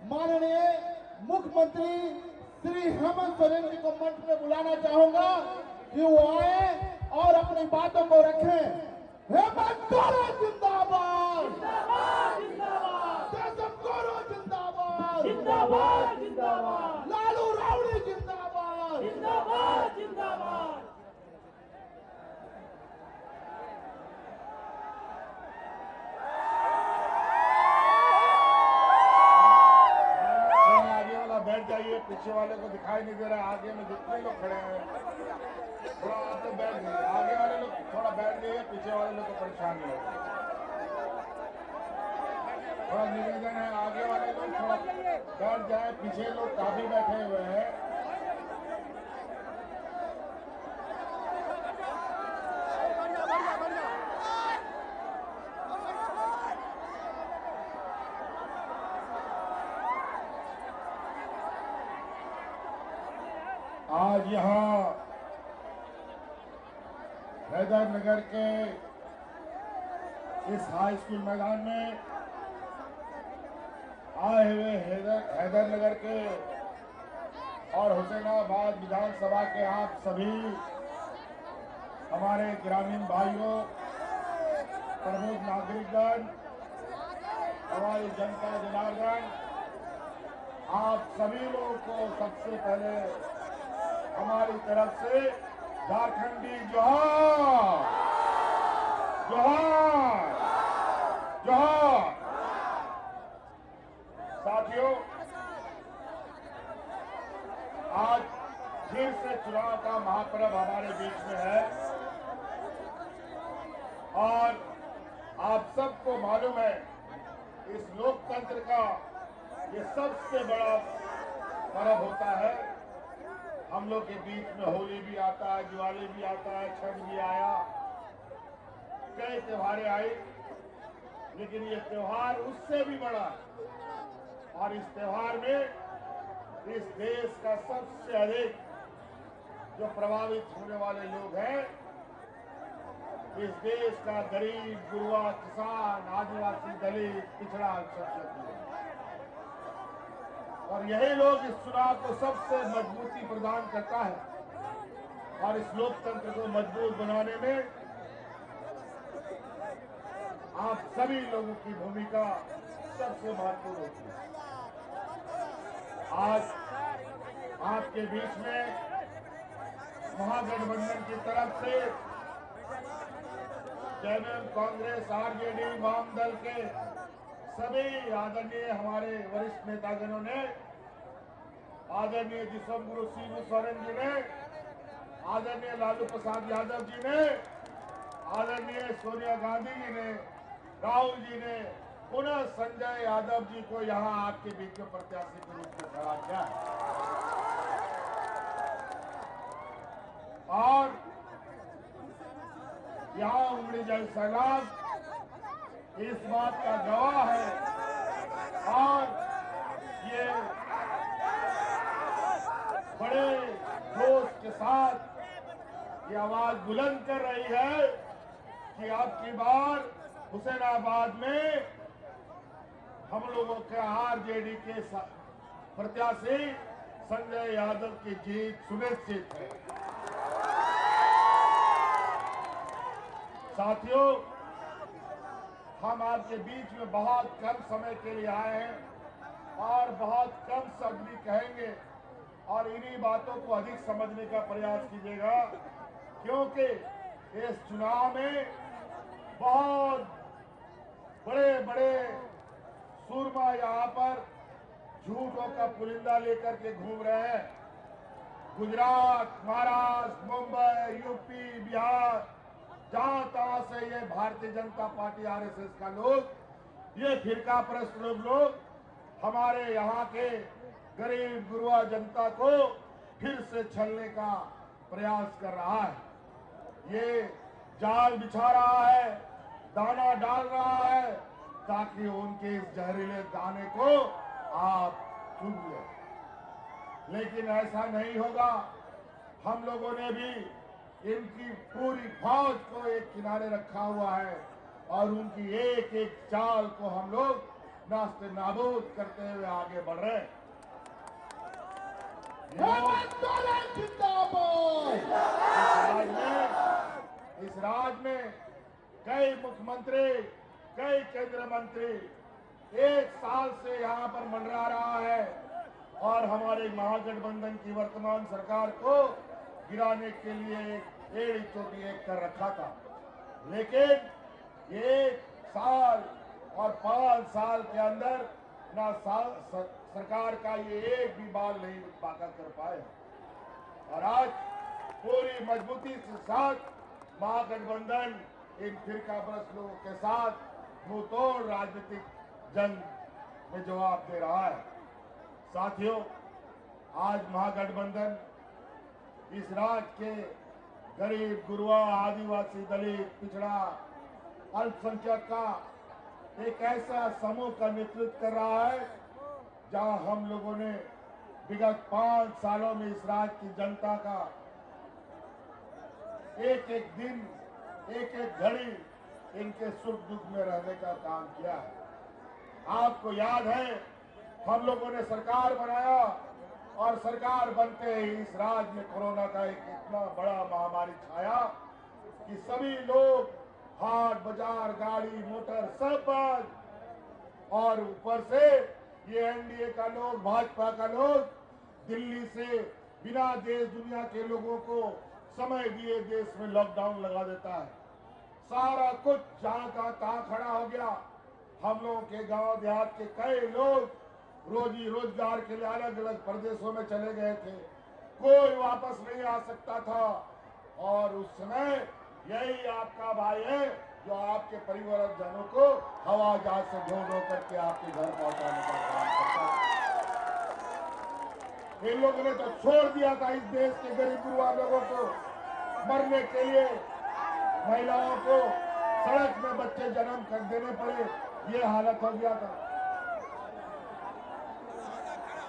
माननीय मुख्यमंत्री श्री हेमंत सोरेन जी को मंच में बुलाना चाहूंगा कि वो आए और अपनी बातों को रखें। हेमंत सोरेन जिंदाबाद, जयसम गौरव जिंदाबाद, जिंदाबाद जिंदाबाद, लालू रावड़ी जिंदाबाद, जिंदाबाद जिंदाबाद। आगे वाला बैठ जाइए, पीछे वाले को दिखाई नहीं दे रहा है। आगे में जितने लोग खड़े हैं थोड़ा आप लोग बैठ जाइए, आगे वाले लोग थोड़ा बैठ जाइए, पीछे वाले लोग को परेशान नहीं होगा। थोड़ा निवेदन है, आगे वाले लोग थोड़ा बैठ जाए, पीछे लोग काफी बैठे हुए हैं। आज यहाँ हैदरनगर के इस हाई स्कूल मैदान में आए हुए हैदरनगर के और हुसैनाबाद विधानसभा के आप सभी हमारे ग्रामीण भाइयों, प्रमुख नागरिकगण, हमारी जनता जनार्दन, आप सभी लोगों को सबसे पहले हमारी तरफ से झारखंडी जोहार, जोहार, जोहार। साथियों, आज फिर से चुनाव का महापर्व हमारे बीच में है और आप सबको मालूम है इस लोकतंत्र का ये सबसे बड़ा पर्व होता है। हम लोग के बीच में होली भी आता है, दिवाली भी आता है, छठ भी आया, कई त्योहारें आई, लेकिन ये त्योहार उससे भी बड़ा है। और इस त्योहार में इस देश का सबसे अधिक जो प्रभावित होने वाले लोग हैं, इस देश का गरीब, गुरबा, किसान, आदिवासी, दलित, पिछड़ा अल्पसंख्यक लोग, और यही लोग इस चुनाव को सबसे मजबूती प्रदान करता है। और इस लोकतंत्र को मजबूत बनाने में आप सभी लोगों की भूमिका सबसे महत्वपूर्ण होती है। आज आपके बीच में महागठबंधन की तरफ से जेएमएम, कांग्रेस, आरजेडी, वाम दल के सभी आदरणीय हमारे वरिष्ठ नेतागणों ने, आदरणीय जिसम गुरु शिबू सोरेन जी ने, आदरणीय लालू प्रसाद यादव जी ने, आदरणीय सोनिया गांधी जी ने, राहुल जी ने पुनः संजय यादव जी को यहां आपके बीच में प्रत्याशी के रूप में खड़ा किया है। और यहां उमड़ी जल सैलाब इस बात का गवाह है और ये बड़े जोश के साथ ये आवाज बुलंद कर रही है कि अब की बार हुसैनाबाद में हम लोगों के आरजेडी के प्रत्याशी संजय यादव की जीत सुनिश्चित है। साथियों, हम आपके बीच में बहुत कम समय के लिए आए हैं और बहुत कम शब्द भी कहेंगे और इन्हीं बातों को अधिक समझने का प्रयास कीजिएगा, क्योंकि इस चुनाव में बहुत बड़े बड़े सूरमा यहाँ पर झूठों का पुलिंदा लेकर के घूम रहे हैं। गुजरात, महाराष्ट्र, मुंबई, यूपी, बिहार, जहां तहां से ये भारतीय जनता पार्टी आरएसएस का लोग, ये फिरका परस्त लोग हमारे यहाँ के गरीब गुरबा जनता को फिर से छलने का प्रयास कर रहा है। ये जाल बिछा रहा है, दाना डाल रहा है ताकि उनके इस जहरीले दाने को आप चुन लें, लेकिन ऐसा नहीं होगा। हम लोगों ने भी इनकी पूरी फौज को एक किनारे रखा हुआ है और उनकी एक एक चाल को हम लोग नास्ते नाबूद करते हुए आगे बढ़ रहे हैं। हेमंत सोरेन जिंदाबाद। इस राज्य में कई मुख्यमंत्री, कई केंद्रीय मंत्री 1 साल से यहाँ पर मंडरा रहा है और हमारे महागठबंधन की वर्तमान सरकार को गिराने के लिए एड़ी चोटी एक कर रखा था। लेकिन 1 साल और 5 साल के अंदर ना सरकार का ये एक भी बाल नहीं पाका कर पाए और आज पूरी मजबूती के साथ महागठबंधन इन फिरकापरस्त लोगों के साथ मुंह तोड़ राजनीतिक जंग में जवाब दे रहा है। साथियों, आज महागठबंधन इस राज्य के गरीब, गुरुआ, आदिवासी, दलित, पिछड़ा, अल्पसंख्यक का एक ऐसा समूह का नेतृत्व कर रहा है जहां हम लोगों ने विगत 5 सालों में इस राज्य की जनता का एक एक दिन, एक एक घड़ी इनके सुख दुख में रहने का काम किया है। आपको याद है, हम लोगों ने सरकार बनाया और सरकार बनते ही इस राज्य में कोरोना का एक इतना बड़ा महामारी छाया कि सभी लोग हाट बाजार, गाड़ी मोटर सब बंद और ऊपर से ये एनडीए का लोग, भाजपा का लोग दिल्ली से बिना देश दुनिया के लोगों को समय दिए देश में लॉकडाउन लगा देता है। सारा कुछ जहां का तहां खड़ा हो गया। हम लोगों के गांव देहात के कई लोग रोजी रोजगार के लिए अलग अलग प्रदेशों में चले गए थे, कोई वापस नहीं आ सकता था और उस समय यही आपका भाई है जो आपके परिवारजनों को हवाई जहाज से ढो करके आपके घर पहुंचाने का काम करता है। इन लोगों ने तो छोड़ दिया था इस देश के गरीब गुरुआ लोगों को मरने के लिए, महिलाओं को सड़क में बच्चे जन्म कर देने पड़े, ये हालत हो गया था।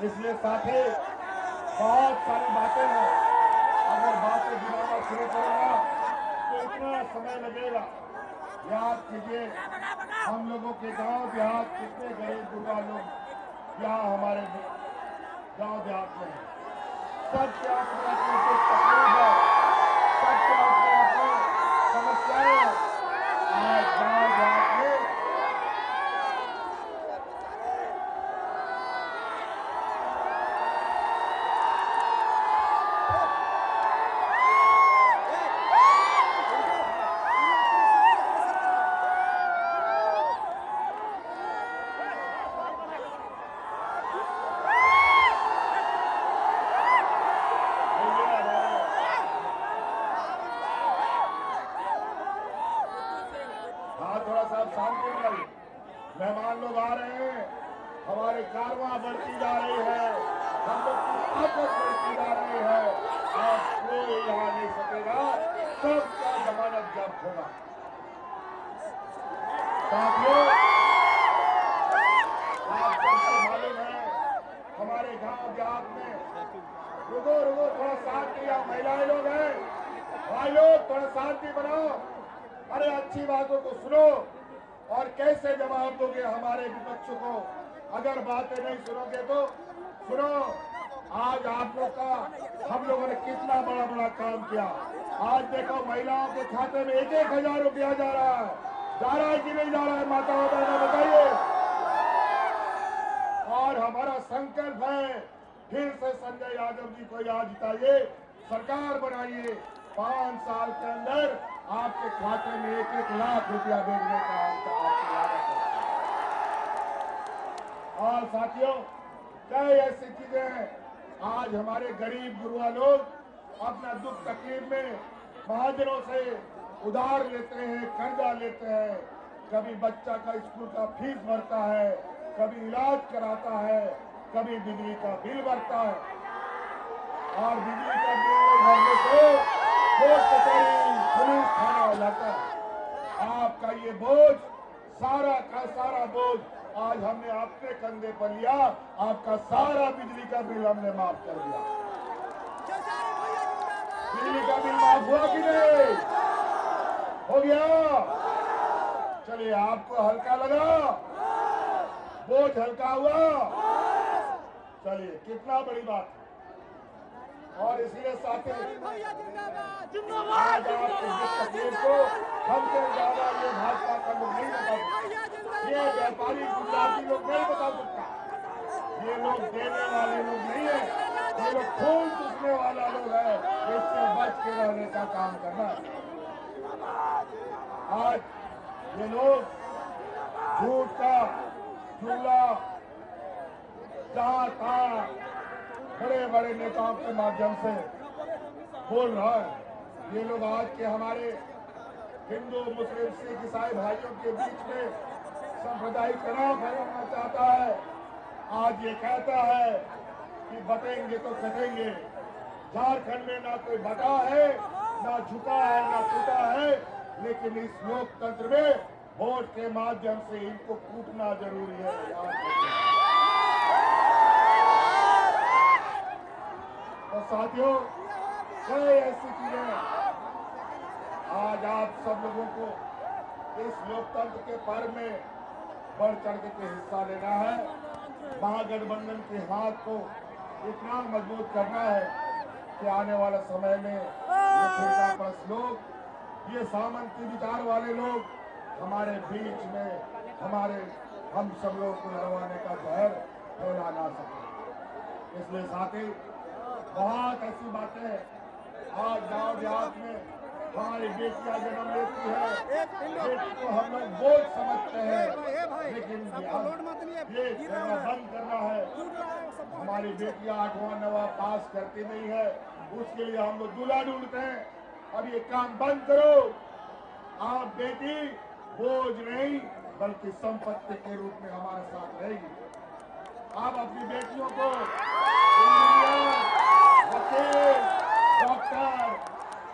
इसलिए साथी, बहुत सारी बातें हैं, अगर बातें गिनाना शुरू करूंगा तो इतना समय लगेगा। याद कीजिए, हम लोगों के गांव देहात कितने गरीब गुरुआ लोग यहाँ हमारे गांव देहात में सबके अपने अपने कुछ तकलीफ है, सबके अपने अपने समस्याएं हैं। आज गांव देहात में मेहमान लोग आ रहे हैं, हमारी कारवां बढ़ती जा रही है, हम लोग की ताकत बढ़ती जा रही है और कोई यहाँ नहीं सकेगा, सबका जमानत जब्त होगा। साथियों, आप सबको मालूम है, हमारे गांव देहात में रुको थोड़ा शांति, आप महिलाएं लोग हैं, भाई लोग थोड़ा शांति बनाओ, अरे अच्छी बातों को सुनो और कैसे जवाब दोगे हमारे विपक्ष को? अगर बातें नहीं सुनोगे तो सुनो, आज आप लोग का हम लोगों ने कितना बड़ा बड़ा काम किया। आज देखो महिलाओं के खाते में 1,000 रुपया जा रहा है कि नहीं जा रहा है? माताओं बहनों बताइए। और हमारा संकल्प है, फिर से संजय यादव जी को याद जिताइए, सरकार बनाइए, 5 साल के अंदर आपके खाते में 1-1 लाख रुपया भेजने का आपकी वादा है। और साथियों, कई ऐसी चीजें हैं, आज हमारे गरीब गुरुआ लोग अपना दुख तकलीफ में महाजनों से उधार लेते हैं, कर्जा लेते हैं, कभी बच्चा का स्कूल का फीस भरता है, कभी इलाज कराता है, कभी बिजली का बिल भरता है और बिजली का बिल भरने से कोर्ट कचहरी पुलिस थाना हो जाता है। आपका ये बोझ, सारा का सारा बोझ आज हमने अपने कंधे पर लिया, आपका सारा बिजली का बिल हमने माफ कर दिया। बिजली का बिल माफ हुआ कि नहीं? हो गया? चलिए, आपको हल्का लगा? बोझ हल्का हुआ। चलिए, कितना बड़ी बात है। और इसलिए साथी, आज आपके इस तकलीफ को हमसे ज्यादा ये भाजपा का लोग नहीं बता सकता, ये व्यापारी गुजराती लोग नहीं बता सकता, ये लोग देने वाले लोग नहीं है, ये लोग खून चूसने वाला लोग है। इससे बच के रहने का काम करना है। आज ये लोग झूठ का चूल्हा जहां तहां बड़े बड़े नेताओं के माध्यम से बोल रहा है। ये लोग आज के हमारे हिंदू मुस्लिम सिख ईसाई भाइयों के बीच में सांप्रदायिक तनाव फैलाना चाहता है। आज ये कहता है कि बटेंगे तो कटेंगे। झारखंड में ना कोई बटा है, ना झुका है, ना टूटा है, लेकिन इस लोकतंत्र में वोट के माध्यम से इनको कूटना जरूरी है। तो साथियों, कई ऐसी चीजें आज आप सब लोगों को इस लोकतंत्र के पर्व में बढ़ चढ़ के हिस्सा लेना है। महागठबंधन के हाथ को इतना मजबूत करना है कि आने वाले समय में ये फिरकापरस्त लोग, ये सामंती विचार वाले लोग हमारे बीच में हम सब लोगों को लड़वाने का जहर फैला ना सके। इसलिए साथी, बहुत ऐसी बातें आज गांव देहात में हमारी बेटियां जन्म लेती है, बेटी को हम लोग बोझ समझते हैं, लेकिन ये करना बंद करना है। हमारी बेटियां 8वां 9वां पास करती नहीं है, उसके लिए हम लोग दूल्हा ढूंढते हैं। अब ये काम बंद करो। आप बेटी बोझ नहीं बल्कि संपत्ति के रूप में हमारे साथ रहेगी। आप अपनी बेटियों को इंजीनियर, वकील, डॉक्टर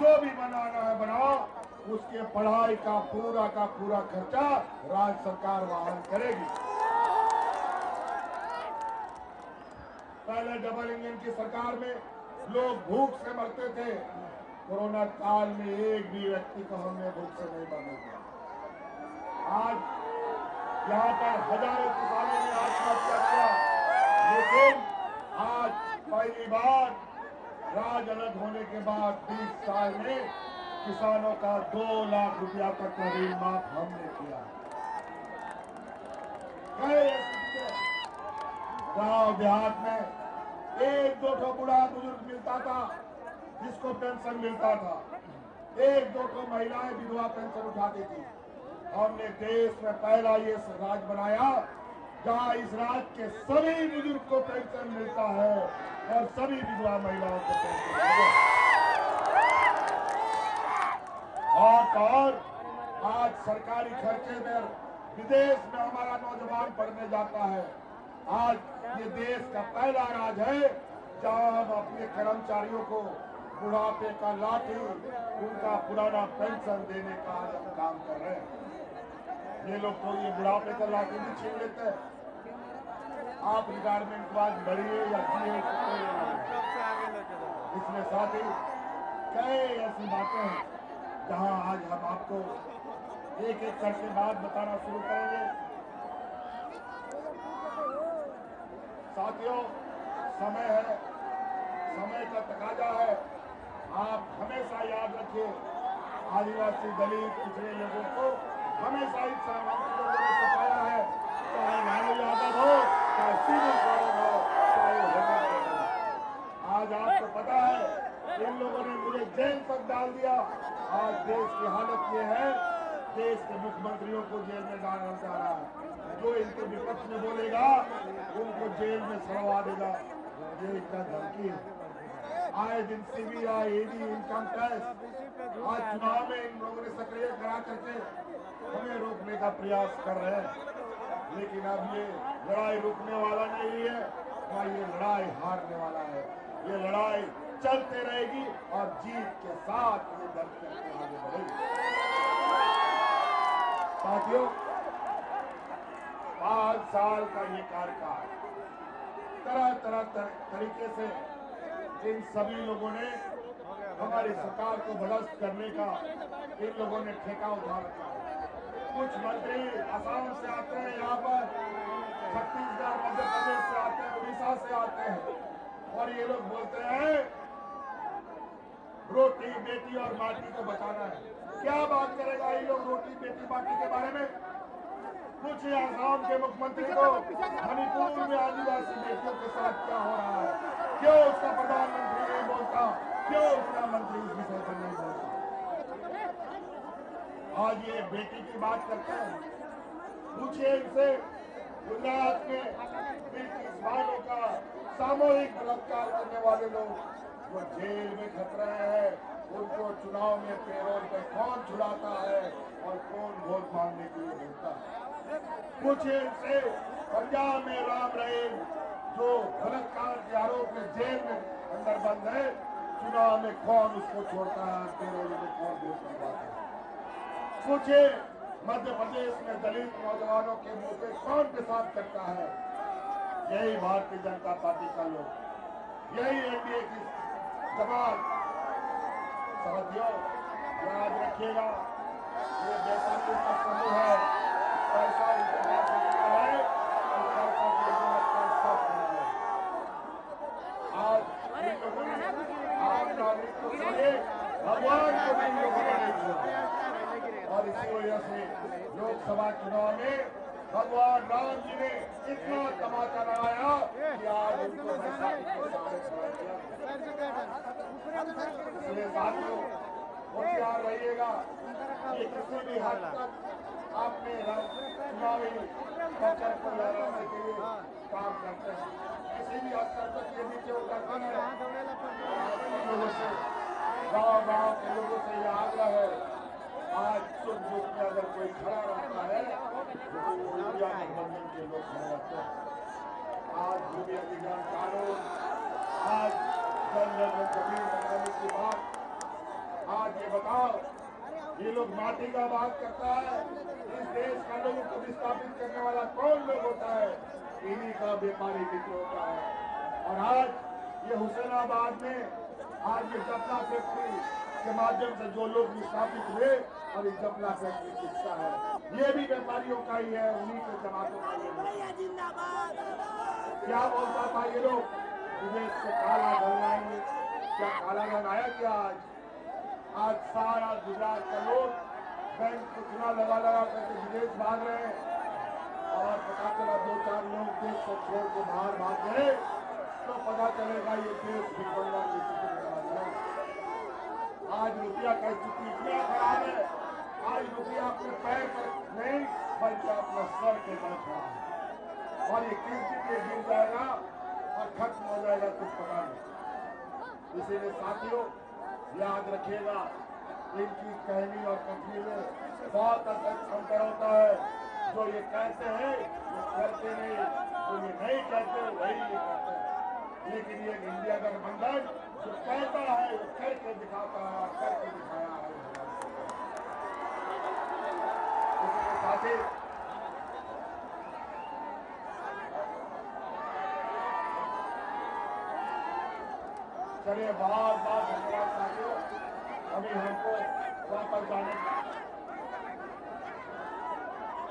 जो भी बनाना है बनाओ, उसके पढ़ाई का पूरा खर्चा राज्य सरकार वहन करेगी। पहले डबल इंजन की सरकार में लोग भूख से मरते थे। कोरोना काल में एक भी व्यक्ति को हमने भूख से नहीं मरने दिया। आज यहाँ पर हजारों किसानों ने आत्महत्या किया, लेकिन आज पहली बार राज अलग होने के बाद 20 साल में किसानों का 2 लाख रुपया तक का ऋण माफ हमने किया। गांव देहात में 1-2 बूढ़ा बुजुर्ग मिलता था जिसको पेंशन मिलता था, 1-2 महिलाएं विधवा पेंशन उठाती थी। हमने देश में पहला ये राज्य बनाया जहां इस राज्य के सभी बुजुर्ग को पेंशन मिलता है और सभी विधवा महिलाओं को पेंशन मिलता है। और आज सरकारी खर्चे में विदेश में हमारा नौजवान पढ़ने जाता है। आज ये देश का पहला राज्य है जहां हम अपने कर्मचारियों को बुढ़ापे का लाठी, उनका पुराना पेंशन देने का आज हम काम कर रहे हैं। ये लोग तो ये बुढ़ापे का लाठी भी छीन लेते हैं। आप रिटायरमेंट के बाद बढ़िए या जिए, इसमें साथ ही कई ऐसी बातें हैं जहां आज हम आपको एक एक करके बात बताना शुरू करेंगे। साथियों, समय है, समय का तकाजा है। आप हमेशा याद रखिए, आदिवासी, दलित, पिछड़े लोगों को हमेशा इस सामाजिक लोगों ने सताया है, चाहे लालू यादव हो, चाहे सीधू सोरेन हो, चाहे हेमंत हो। आज आपको पता है इन लोगों ने मुझे जेल तक डाल दिया। आज देश की हालत ये है, देश के मुख्यमंत्रियों को जेल में डालना चाह रहा है। जो इनके विपक्ष में बोलेगा उनको जेल में सड़वा देगा। ये इनका धमकी है। आए दिन सीबीआई, ईडी, इनकम टैक्स आज चुनाव में इन लोगों ने सक्रिय करा करके हमें रोकने का प्रयास कर रहे हैं, लेकिन अब ये लड़ाई रुकने वाला नहीं है, ना ये लड़ाई हारने वाला है। ये लड़ाई चलते रहेगी और जीत के साथ ये धरती आगे बढ़ेगी। साथियों, 5 साल का ये कार्यकाल तरह तरीके से इन सभी लोगों ने हमारी सरकार को भ्रष्ट करने का इन लोगों ने ठेका उठा रखा है। कुछ मंत्री असम से आते हैं यहाँ पर छत्तीसगढ़, मध्य प्रदेश से आते हैं, उड़ीसा से आते हैं, और ये लोग बोलते हैं रोटी बेटी और माटी को बचाना है। क्या बात करेगा ये लोग रोटी बेटी माटी के बारे में? पूछिए आसाम के मुख्यमंत्री को मणिपुर में आदिवासी बेटियों के साथ क्या हो रहा है, क्यों उसका प्रधानमंत्री नहीं बोलता, क्यों उसका मंत्री उस विषय पर नहीं बोलता। आज ये बेटी की बात करते हैं, पूछिए इनसे गुजरात में 20 बालों का सामूहिक बलात्कार करने वाले लोग वो जेल में खत रहे हैं, उनको चुनाव में पेरोल पे कौन छुड़ाता है और कौन वोट मांगने के लिए बोलता है। पूछिए इनसे पंजाब में राम रहीम जो बलात्कार के आरोप में जेल में अंदर बंद है, चुनाव में कौन उसको छोड़ता है, पेरोल में कौन वोट मंगवाता है। पूछिए मध्य प्रदेश में दलित नौजवानों के मुंह पे कौन पेशाब करता है, यही भारतीय जनता पार्टी का लोग, यही एनडीए की जमात। साथियों याद रखिएगा, ये बेताबी का समूह है, पैसा उनके पास होता है और पैसा की जरूरत का सब है। आज इन लोगों ने आम नागरिक को छोड़े भगवान को भी लोगों ने नहीं छोड़ा, और इसी वजह से लोकसभा चुनाव में भगवान राम जी ने इतना तमाचा लगाया कि आज उनको इसलिए साथियों होशियार रहिएगा। ये किसी भी हद तक आपने चुनावी प्रचार को लहराने के लिए काम करते हैं, किसी भी स्तर तक ये नीचे उतरते हैं। लोगों से गाँव के लोगों से ये आग्रह है, आज सुख दुख में अगर कोई खड़ा रहता है तो इंडिया गठबंधन के लोग खड़े रहते हैं। आज भूमि अधिग्रहण कानून, आज जन जन जमीन बनाने की बात, आज ये बताओ ये लोग माटी का बात करता है, इस देश का लोगों को विस्थापित करने वाला कौन लोग होता है? इन्हीं का व्यापारी मित्र होता है। और आज ये हुसैनाबाद में आज ये जपला फैक्ट्री के माध्यम से जो लोग विस्थापित हुए और इस जपला फैक्ट्री की हिस्सा है, ये भी व्यापारियों का ही है, उन्हीं के जमातों का ही है। क्या बोलता था ये लोग विदेश से काला धन आएंगे, क्या काला धन आया क्या? आज सारा गुजरात का लोग बैंक को चुना लगा करके विदेश भाग रहे हैं, और पता चला 2-4 लोग देश को छोड़ के बाहर भाग गए तो पता चलेगा ये देश बिगड़ना की स्थिति में है। आज रुपया का स्थिति इतना खराब है, आज रुपया अपने पैर पर नहीं बल्कि अपना सर के बल खड़ा है, और ये किस दिन में गिर जाएगा और खत्म हो जाएगा कुछ पता नहीं। इसीलिए साथियों याद रखिएगा, इनकी कहनी और कथनी में बहुत अंतर होता है। जो ये कहते हैं वो करते नहीं, जो ये नहीं कहते वही ये करते हैं। लेकिन ये इंडिया गठबंधन जो कहता है वो करके दिखाता है, करके दिखाया है। इसके साथ ही चलिए बहुत बहुत धन्यवाद साथियों। अभी हमको वापस जाने